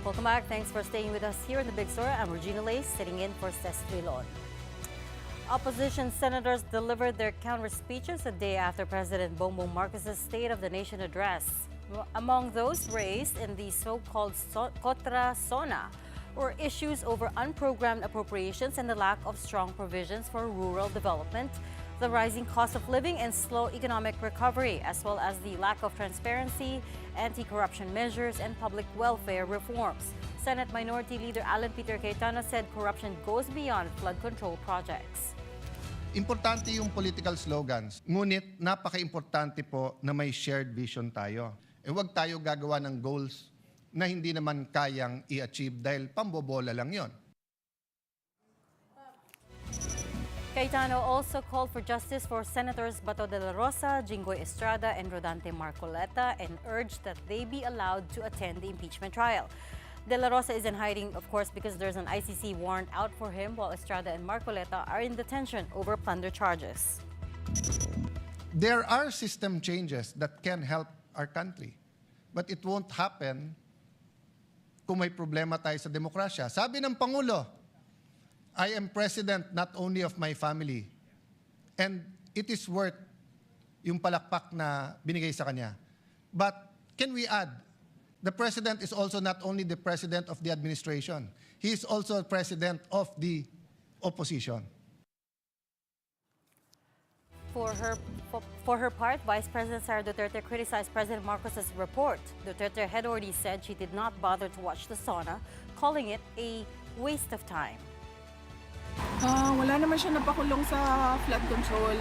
Welcome back. Thanks for staying with us here in the Big Story. I'm Regina Lace, sitting in for Cesc Trilon. Opposition senators delivered their counter speeches a day after President Bongbong Marcos's State of the Nation address. Among those raised in the so-called Contra Sona were issues over unprogrammed appropriations and the lack of strong provisions for rural development, the rising cost of living and slow economic recovery, as well as the lack of transparency, anti-corruption measures, and public welfare reforms. Senate Minority Leader Alan Peter Cayetano said corruption goes beyond flood control projects.
Importante yung political slogans, ngunit napaka-importante po na may shared vision tayo. Huwag tayo gagawa ng goals na hindi naman kayang i-achieve dahil pambobola lang yon.
Cayetano also called for justice for Senators Bato de la Rosa, Jinggoy Estrada, and Rodante Marcoleta and urged that they be allowed to attend the impeachment trial. De la Rosa is in hiding, of course, because there's an ICC warrant out for him, while Estrada and Marcoleta are in detention over plunder charges.
There are system changes that can help our country, but it won't happen kung may problema tayo sa demokrasya. Sabi ng Pangulo, I am president not only of my family, and it is worth yung palakpak na binigay sa kanya. But can we add, the president is also not only the president of the administration, he is also president of the opposition.
For her part, Vice President Sara Duterte criticized President Marcos's report. Duterte had already said she did not bother to watch the SONA, calling it a waste of time.
Wala naman siya napakulong sa flood control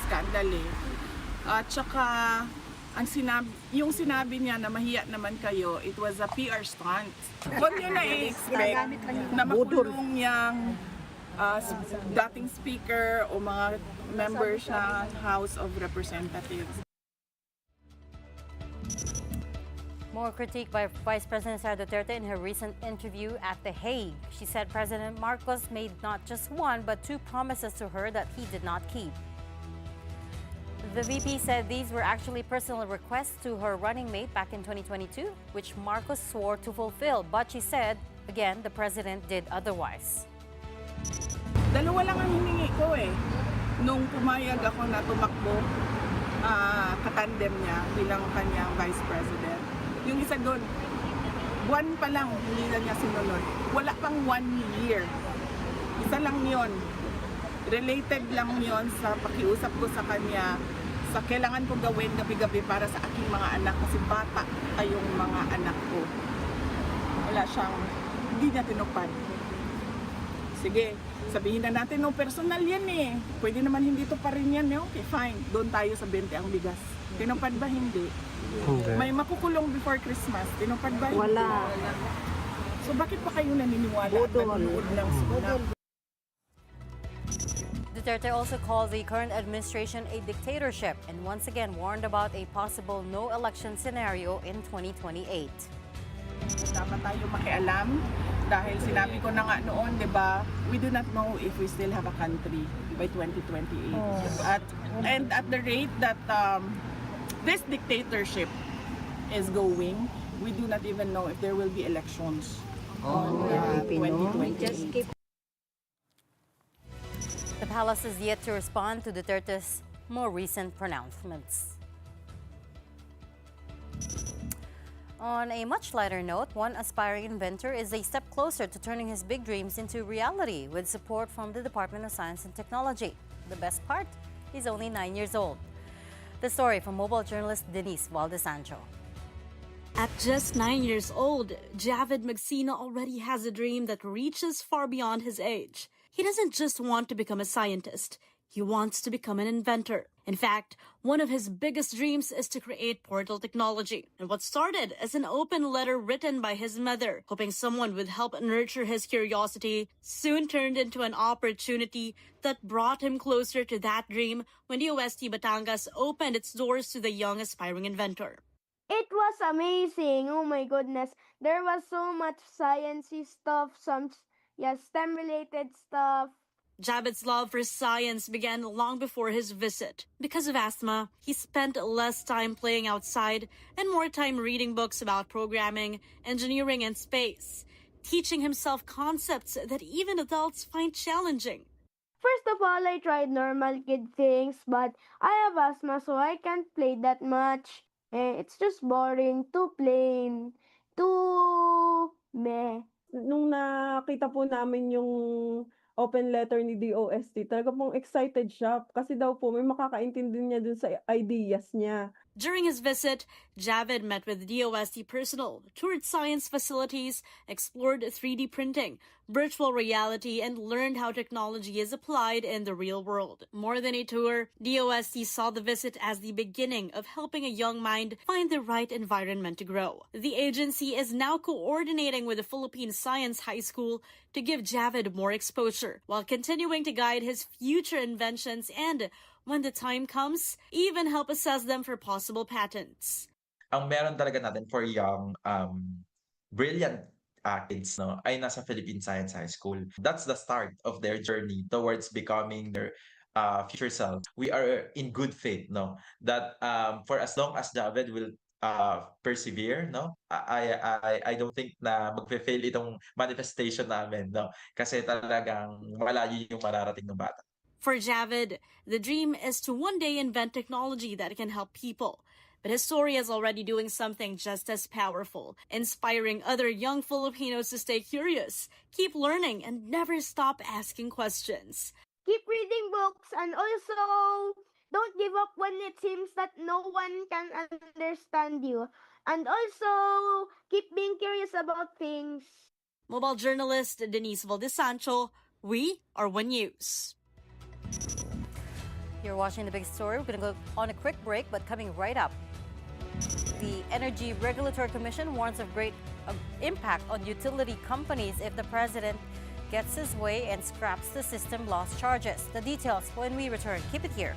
scandal eh. At saka, yung sinabi niya na mahiya naman kayo, it was a PR stunt. Huwag niyo na i-expect na makulong niyang dating speaker o mga members ng House of Representatives.
More critique by Vice President Sara Duterte in her recent interview at The Hague. She said President Marcos made not just one but two promises to her that he did not keep. The VP said these were actually personal requests to her running mate back in 2022, which Marcos swore to fulfill. But she said, again, the president did otherwise.
Dalawa lang ang hiningi ko eh. nung pumayag ako na tumakbo, katandem niya bilang kanyang vice president. Yung isa doon, buwan pa lang, hindi na niya sinunod. Wala pang 1 year. Isa lang yon. Related lang yon sa pakiusap ko sa kanya sa kailangan ko gawin gabi-gabi para sa aking mga anak kasi bata ay yung mga anak ko. Wala siyang, hindi niya tinupad. Sige, sabihin na natin, no, personal yan eh. Pwede naman hindi to pa rin yan. Okay, fine. Doon tayo sa 20 ang bigas. Tinupad ba? Hindi. May makukulong before Christmas. Tinupad ba? Hindi.
Wala.
So bakit pa kayo naniniwala at nanonood ng suna?
Duterte also called the current administration a dictatorship and once again warned about a possible no-election scenario in 2028.
Dapat tayo makialam dahil sinabi ko na nga noon, di ba, we do not know if we still have a country by 2028. And at the rate that this dictatorship is going, we do not even know if there will be elections on 2028.
The palace is yet to respond to Duterte's more recent pronouncements. On a much lighter note, one aspiring inventor is a step closer to turning his big dreams into reality with support from the Department of Science and Technology. The best part? He's only 9 years old. The story from mobile journalist Denise Valdesancho.
At just 9 years old, Javid Magsina already has a dream that reaches far beyond his age. He doesn't just want to become a scientist. He wants to become an inventor. In fact, one of his biggest dreams is to create portal technology. And what started as an open letter written by his mother, hoping someone would help nurture his curiosity, soon turned into an opportunity that brought him closer to that dream when the OST Batangas opened its doors to the young aspiring inventor.
It was amazing. Oh my goodness. There was so much sciencey stuff, some STEM-related stuff.
Javid's love for science began long before his visit. Because of asthma, he spent less time playing outside and more time reading books about programming, engineering, and space, teaching himself concepts that even adults find challenging.
First of all, I tried normal kid things, but I have asthma, so I can't play that much. It's just boring, too plain, too meh.
Nung nakita po namin yung open letter ni DOST, talaga pong excited siya kasi daw po may makakaintindi niya dun sa ideas niya.
During his visit, Javid met with DOST personnel, toured science facilities, explored 3D printing, virtual reality, and learned how technology is applied in the real world. More than a tour, DOST saw the visit as the beginning of helping a young mind find the right environment to grow. The agency is now coordinating with the Philippine Science High School to give Javid more exposure, while continuing to guide his future inventions and, when the time comes, even help assess them for possible patents.
Ang meron talaga natin for young, brilliant kids, no, ay nasa Philippine Science High School. That's the start of their journey towards becoming their future self. We are in good faith, no, that for as long as Javid will persevere, no, I don't think na magfe-fail itong manifestation namin, no, kasi talagang malayo yung mararating ng bata.
For Javid, the dream is to one day invent technology that can help people. But his story is already doing something just as powerful, inspiring other young Filipinos to stay curious, keep learning, and never stop asking questions.
Keep reading books and also don't give up when it seems that no one can understand you. And also keep being curious about things.
Mobile journalist Denise Valdesancho, we are One News.
You're watching the big story. We're going to go on a quick break, but coming right up, the Energy Regulatory Commission warns of great impact on utility companies if the president gets his way and scraps the system loss charges. The details when we return. Keep it here.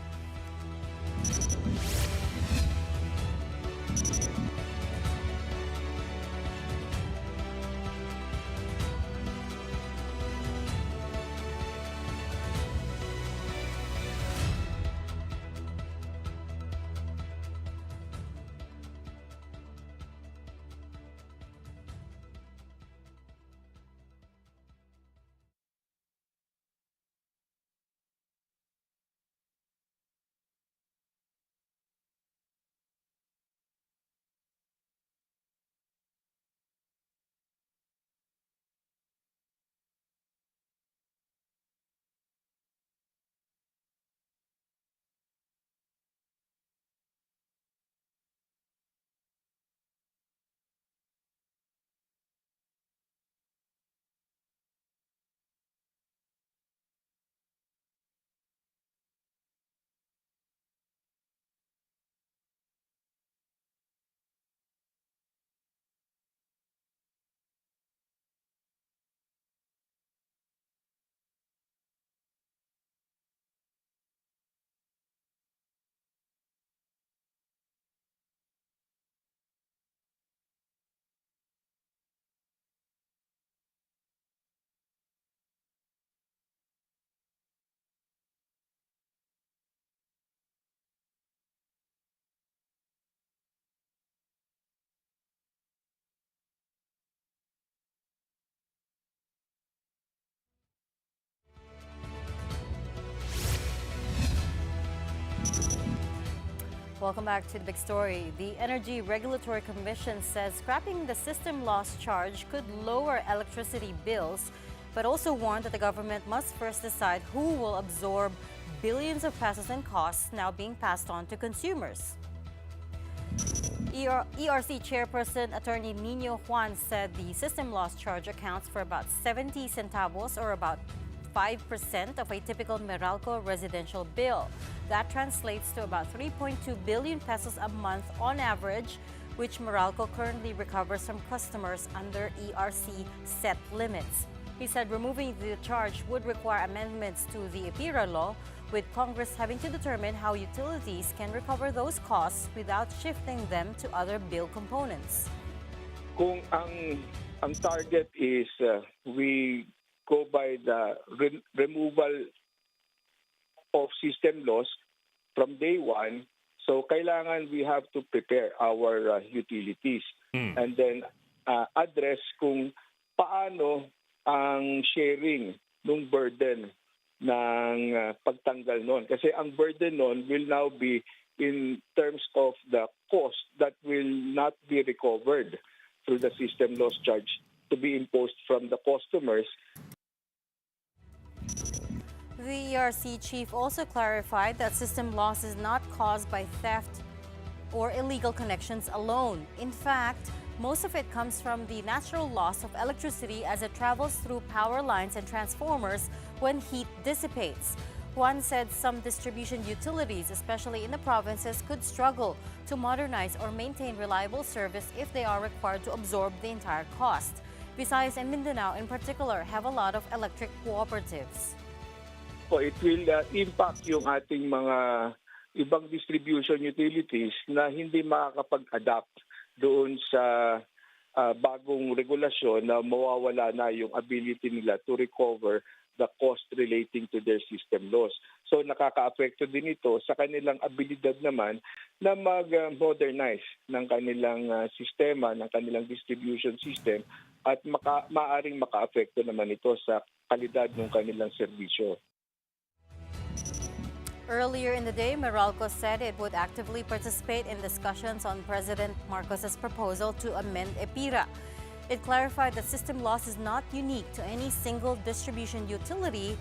Welcome back to the big story. The Energy Regulatory Commission says scrapping the system loss charge could lower electricity bills, but also warned that the government must first decide who will absorb billions of pesos in costs now being passed on to consumers. ERC Chairperson Attorney Nino Juan said the system loss charge accounts for about 70 centavos or about 5% of a typical Meralco residential bill. That translates to about 3.2 billion pesos a month on average, which Meralco currently recovers from customers under ERC set limits. He said removing the charge would require amendments to the EPIRA law, with Congress having to determine how utilities can recover those costs without shifting them to other bill components.
Kung ang target is we go by the removal of system loss from day one, so kailangan we have to prepare our utilities and then address kung paano ang sharing ng burden ng pagtanggal nun. Kasi ang burden nun will now be in terms of the cost that will not be recovered through the system loss charge to be imposed from the customers.
The ERC chief also clarified that system loss is not caused by theft or illegal connections alone. In fact, most of it comes from the natural loss of electricity as it travels through power lines and transformers when heat dissipates. Juan said some distribution utilities, especially in the provinces, could struggle to modernize or maintain reliable service if they are required to absorb the entire cost. Visayas and Mindanao in particular have a lot of electric cooperatives.
So it will impact yung ating mga ibang distribution utilities na hindi makakapag-adapt doon sa bagong regulasyon na mawawala na yung ability nila to recover the cost relating to their system loss. So nakaka-apekto din ito sa kanilang abilidad naman na mag-modernize ng kanilang sistema, ng kanilang distribution system at maaring maka-apekto naman ito sa kalidad ng kanilang serbisyo.
Earlier in the day, Meralco said it would actively participate in discussions on President Marcos's proposal to amend EPIRA. It clarified that system loss is not unique to any single distribution utility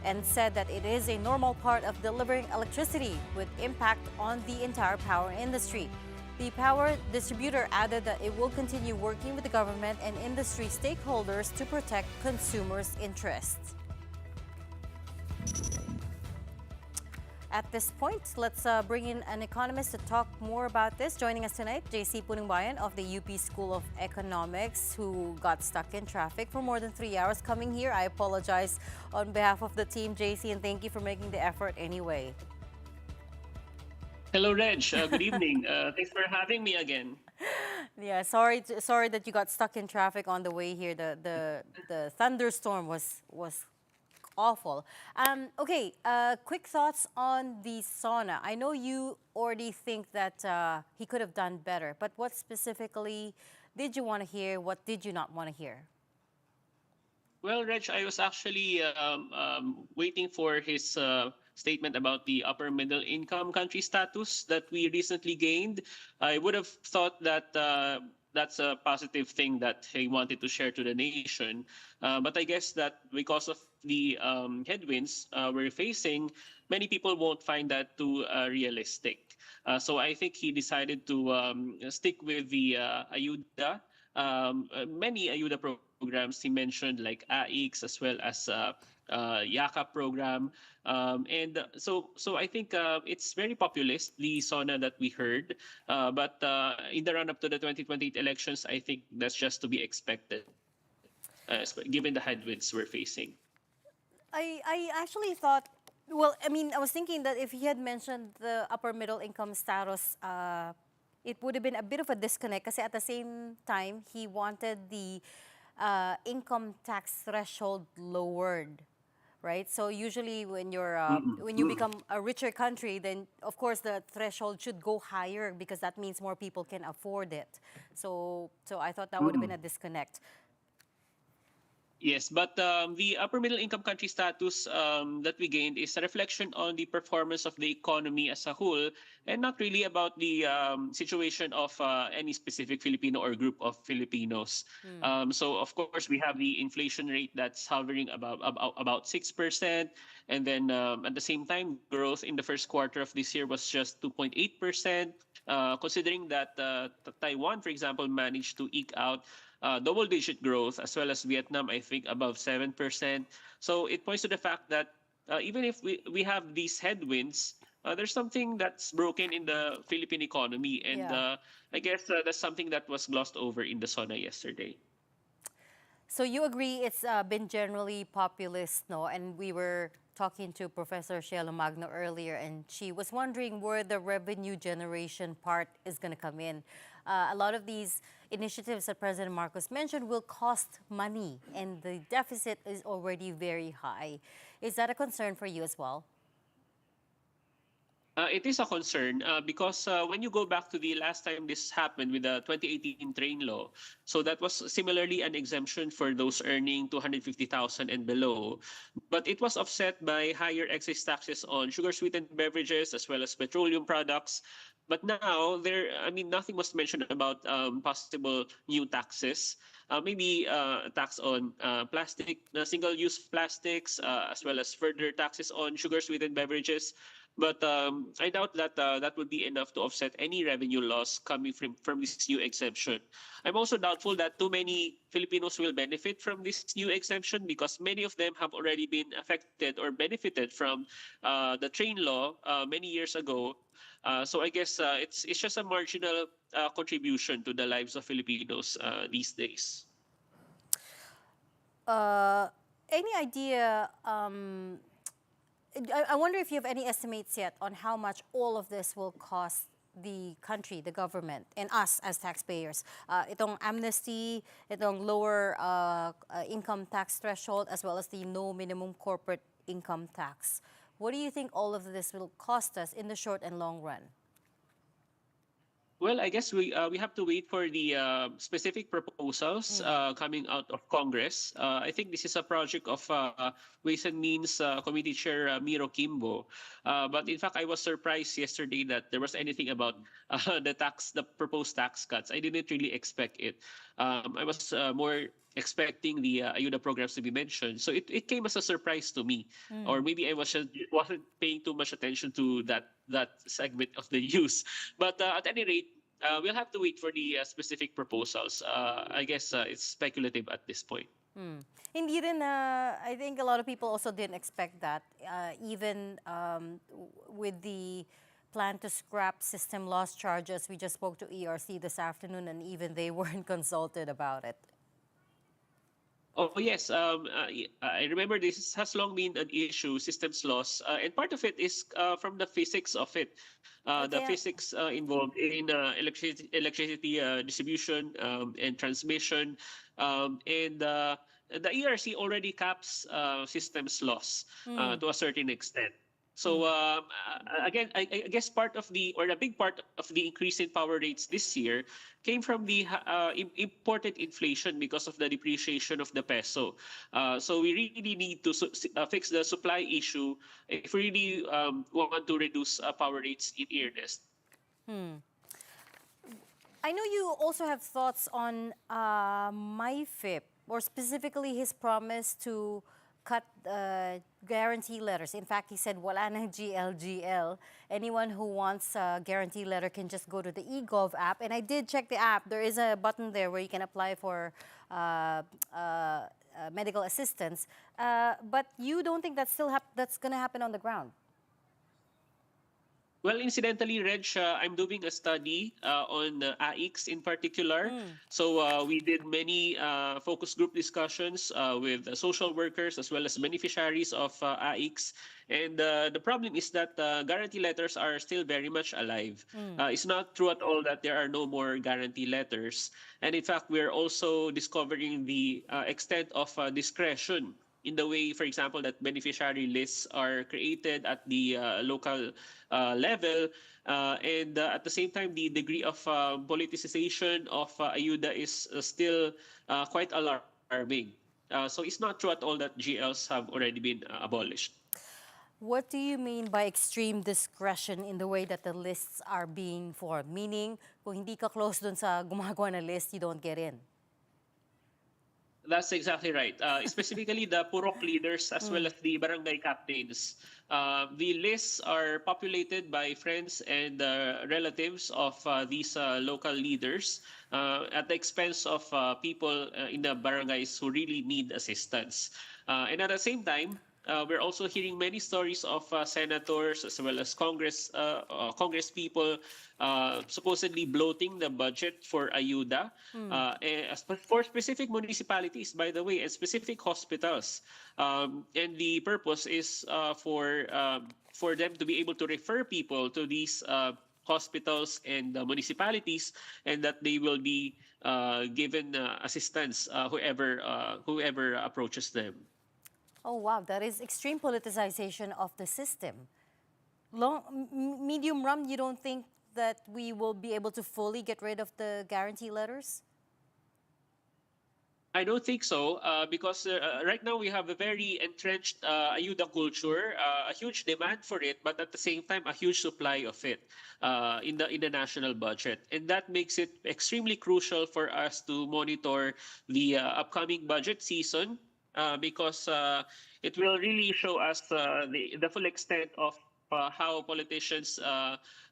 and said that it is a normal part of delivering electricity with impact on the entire power industry. The power distributor added that it will continue working with the government and industry stakeholders to protect consumers' interests. At this point, let's bring in an economist to talk more about this. Joining us tonight, JC Puningbayan of the UP School of Economics, who got stuck in traffic for more than 3 hours coming here. I apologize on behalf of the team, JC, and thank you for making the effort anyway.
Hello, Reg. Good evening. Thanks for having me again.
Yeah, sorry that you got stuck in traffic on the way here. The thunderstorm was awful. Okay, quick thoughts on the sauna. I know you already think that he could have done better, but what specifically did you want to hear? What did you not want to hear?
Well, Reg, I was actually waiting for his statement about the upper middle income country status that we recently gained. I would have thought that that's a positive thing that he wanted to share to the nation. But I guess that because of the headwinds we're facing, many people won't find that too realistic. So I think he decided to stick with the ayuda, many ayuda programs he mentioned, like AIX as well as Yaka program. And so I think it's very populist, the SONA that we heard. But in the run-up to the 2028 elections, I think that's just to be expected, given the headwinds we're facing.
I actually thought, well, I mean, I was thinking that if he had mentioned the upper middle income status, it would have been a bit of a disconnect kasi at the same time, he wanted the income tax threshold lowered, right? So usually when you're when you become a richer country, then of course the threshold should go higher because that means more people can afford it. So I thought that would have been a disconnect.
Yes, but the upper middle income country status that we gained is a reflection on the performance of the economy as a whole, and not really about the situation of any specific Filipino or group of Filipinos. So of course we have the inflation rate that's hovering about 6%, and then at the same time growth in the first quarter of this year was just 2.8%. Considering that Taiwan, for example, managed to eke out double-digit growth, as well as Vietnam, I think, above 7%. So it points to the fact that even if we have these headwinds, there's something that's broken in the Philippine economy. And
Yeah.
I guess that's something that was glossed over in the SONA yesterday.
So you agree it's been generally populist, no? And we were talking to Professor Sheila Magno earlier, and she was wondering where the revenue generation part is going to come in. A lot of these initiatives that President Marcos mentioned will cost money, and the deficit is already very high. Is that a concern for you as well?
It is a concern because when you go back to the last time this happened with the 2018 train law, so that was similarly an exemption for those earning 250,000 and below, but it was offset by higher excise taxes on sugar sweetened beverages as well as petroleum products. But now I mean, nothing was mentioned about possible new taxes. Maybe a tax on plastic, single-use plastics, as well as further taxes on sugar sweetened beverages. But I doubt that that would be enough to offset any revenue loss coming from this new exemption. I'm also doubtful that too many Filipinos will benefit from this new exemption because many of them have already been affected or benefited from the train law many years ago. So I guess it's just a marginal contribution to the lives of Filipinos these days.
Any idea? I wonder if you have any estimates yet on how much all of this will cost the country, the government, and us as taxpayers. Itong amnesty, itong lower income tax threshold, as well as the no minimum corporate income tax. What do you think all of this will cost us in the short and long run?
Well, I guess we have to wait for the specific proposals coming out of Congress. I think this is a project of Ways and Means Committee Chair Miro Kimbo. But in fact, I was surprised yesterday that there was anything about the proposed tax cuts. I didn't really expect it. I was more expecting the ayuda programs to be mentioned. So it came as a surprise to me. Or maybe I wasn't paying too much attention to that segment of the news. But at any rate, we'll have to wait for the specific proposals. I guess it's speculative at this point.
Hindi rin, I think a lot of people also didn't expect that. Even with the plan to scrap system loss charges, we just spoke to ERC this afternoon, and even they weren't consulted about it.
Oh, yes. I remember this has long been an issue, systems loss. And part of it is from the physics of it. The physics involved in electricity distribution and transmission. And the ERC already caps systems loss to a certain extent. So again, I guess part of a big part of the increase in power rates this year came from the imported inflation because of the depreciation of the peso. So we really need to fix the supply issue if we really want to reduce power rates in earnest.
I know you also have thoughts on MyFIP, or specifically his promise to cut guarantee letters. In fact, he said, wala nang GLGL. Anyone who wants a guarantee letter can just go to the eGov app. And I did check the app. There is a button there where you can apply for medical assistance. But you don't think that's going to happen on the ground?
Well, incidentally, Reg, I'm doing a study on AIX in particular. So we did many focus group discussions with social workers as well as beneficiaries of AIX. And the problem is that guarantee letters are still very much alive. It's not true at all that there are no more guarantee letters. And in fact, we're also discovering the extent of discretion in the way, for example, that beneficiary lists are created at the local level. And at the same time, the degree of politicization of ayuda is still quite alarming. So it's not true at all that GLs have already been abolished.
What do you mean by extreme discretion in the way that the lists are being formed? Meaning, kung hindi ka close dun sa gumagawa na list, you don't get in.
That's exactly right. Specifically, the Purok leaders as well as the barangay captains. The lists are populated by friends and relatives of these local leaders at the expense of people in the barangays who really need assistance. And at the same time, we're also hearing many stories of senators as well as Congress people supposedly bloating the budget for ayuda for specific municipalities, by the way, and specific hospitals. And the purpose is for them to be able to refer people to these hospitals and municipalities, and that they will be given assistance whoever approaches them.
Oh, wow, that is extreme politicization of the system. Medium run, you don't think that we will be able to fully get rid of the guarantee letters?
I don't think so, because right now we have a very entrenched ayuda culture, a huge demand for it, but at the same time a huge supply of it in the national budget, and that makes it extremely crucial for us to monitor the upcoming budget season, because it will really show us the full extent of how politicians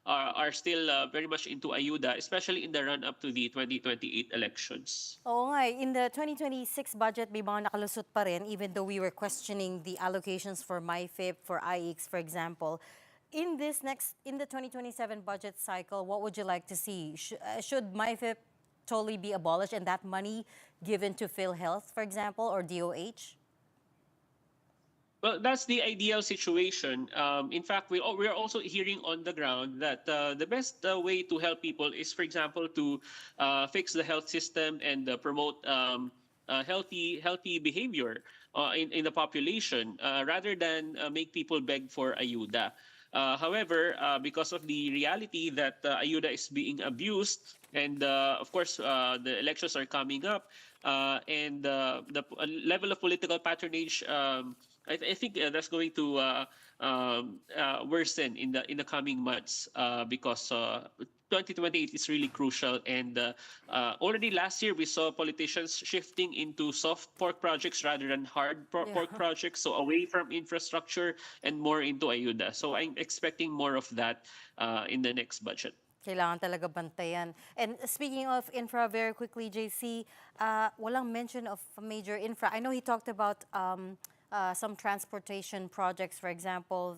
are still very much into ayuda, especially in the run-up to the 2028 elections.
Oo nga, in the 2026 budget, may mga nakalusot pa rin, even though we were questioning the allocations for MyFIP, for IEX, for example. In the 2027 budget cycle, what would you like to see? Should MyFIP totally be abolished and that money given to PhilHealth, for example, or DOH?
Well, that's the ideal situation. In fact, we are also hearing on the ground that the best way to help people is, for example, to fix the health system and promote healthy behavior in the population, rather than make people beg for ayuda. However, because of the reality that ayuda is being abused, and of course the elections are coming up, and the level of political patronage, I think that's going to worsen in the coming months, because 2028 is really crucial. And already last year we saw politicians shifting into soft pork projects rather than hard pork projects, so away from infrastructure and more into ayuda. So I'm expecting more of that in the next budget.
Kailangan talaga bantayan. And speaking of infra, very quickly, JC, walang mention of major infra. I know he talked about some transportation projects, for example,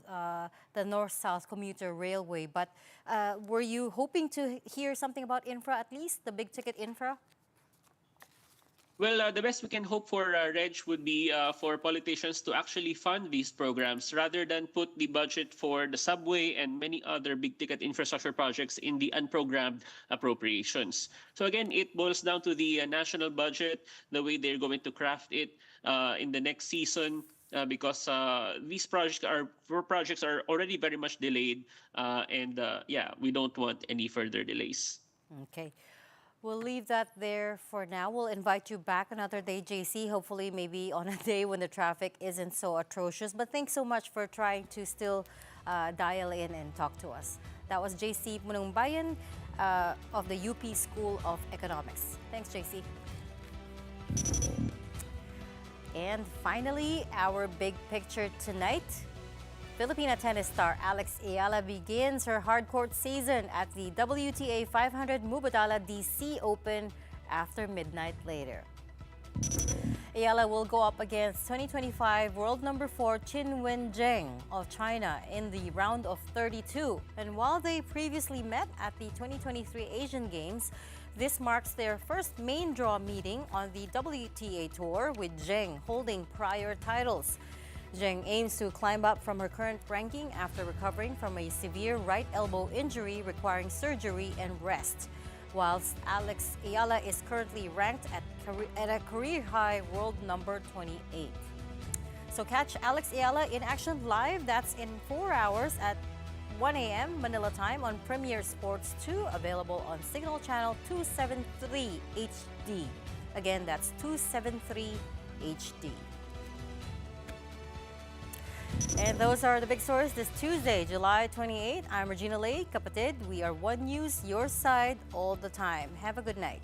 the North-South Commuter Railway. But were you hoping to hear something about infra, at least, the big-ticket infra?
Well, the best we can hope for, Reg, would be for politicians to actually fund these programs rather than put the budget for the subway and many other big-ticket infrastructure projects in the unprogrammed appropriations. So again, it boils down to the national budget, the way they're going to craft it in the next season, because these projects are already very much delayed, and yeah, we don't want any further delays.
Okay. We'll leave that there for now. We'll invite you back another day, JC, hopefully maybe on a day when the traffic isn't so atrocious. But thanks so much for trying to still dial in and talk to us. That was JC Munungbayan of the UP School of Economics. Thanks, JC. And finally, our big picture tonight. Filipina tennis star Alex Ayala begins her hardcourt season at the WTA 500 Mubadala DC Open after midnight later. Ayala will go up against 2025 world number 4 Qin Wen-Zheng of China in the round of 32. And while they previously met at the 2023 Asian Games, this marks their first main draw meeting on the WTA Tour, with Zheng holding prior titles. Zheng aims to climb up from her current ranking after recovering from a severe right elbow injury requiring surgery and rest, whilst Alex Ayala is currently ranked at a career-high world number 28. So catch Alex Ayala in action live. That's in 4 hours at 1 a.m. Manila time on Premier Sports 2, available on Signal Channel 273 HD. Again, that's 273 HD. And those are the big stories this Tuesday, July 28. I'm Regina Lay, kapatid. We are One News, your side all the time. Have a good night.